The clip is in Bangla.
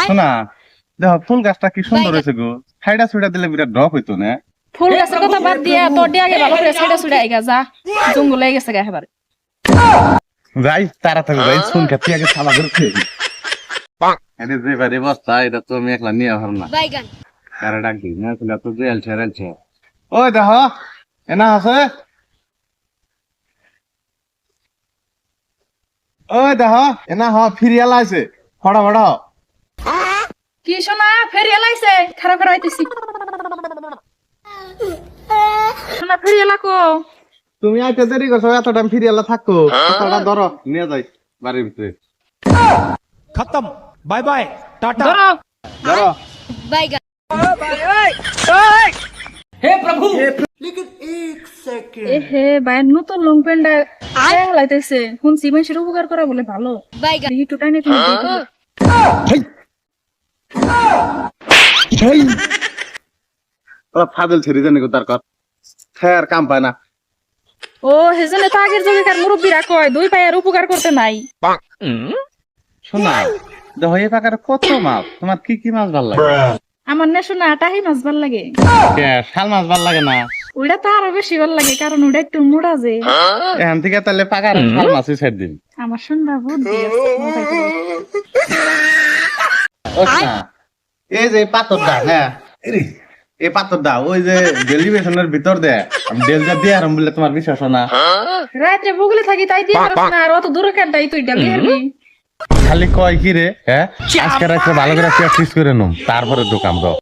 শোনা দেখো ফুল গাছটা কি সুন্দর হয়েছে গো, ছাইডা ছুইডা দিলে বিরাট ডক হইতো না। ফুল গাছের কথা বাদ দিয়া তোর দিয়ে আগে ভালো করে সাইডা সুইডা আইগা যা, জঙ্গলে গেছে গা এবারে। যাই তাড়াতাড়ি যাই, শুন খাতি আগে ছালা করে খেয়ে এনে যে বাড়ি বস্তা এটা তো আমি একলা নিয়ে পারব না। কারে ডাক দিই না তুই তো জেল ছেড়েছে। ওই দেখো এনা আছে, ওই দেখো এনা হ ফিরিয়া লাইছে ফড়া ফড়া। কি শোনা ফেরিয়া লাইছে, খারাপ করে আইতেছি। শোনা ফেরিয়া লাকো, তুমি আইতে দেরি করছো, এত টাইম ফিরিয়ালা থাকো। কথাটা ধরো নিয়ে যাই বাড়ির ভিতরে। खत्म बाय बाय टाटा ধরো। ধরো এ হে বাইর নতুন লং প্যান্টটা লাইতেছে, শুনছি মানুষের উপকার করা বলে ভালো। একটু টাইনে তুমি দেখো। ওরা ফাদল ছেড়ে জানি গো তার কর ফের কাম পায় না। ও হেজনে তো আগের যুগের মুরব্বীরা কয় দুই পায়ের উপকার করতে নাই। শোনা দেখো এই পাকার কত মাছ, তোমার কি কি মাছ ভাল লাগে? আমার না শোনা টাহি মাছ ভাল লাগে। শাল মাছ ভাল লাগে না? ওইটা তো আরো বেশি ভাল লাগে, কারণ ওইটা একটু মোটা যে। এখান থেকে তাহলে পাকার শাল মাছই ছেড়ে দিন। আমার শুনবা বুদ্ধি আছে, মাথায় তো। ও শোনা, এই যে পাথরটা, হ্যাঁ এই পাথরটা ওই যে ডেলিভেশনের ভিতর দে আমি ডেলটা দিয়ে আরাম বললে তোমার বিশ্বাস হয় না? রাত্রে বুগলে থাকি তাই দিয়ে পারছ না, আর অত দূরে কেনটাই তুই ডাবি হারবি। খালি কয় কি রে, হ্যাঁ আজকে রাত্রে ভালো করে প্র্যাকটিস করে নুম তারপরে দোকান দাও।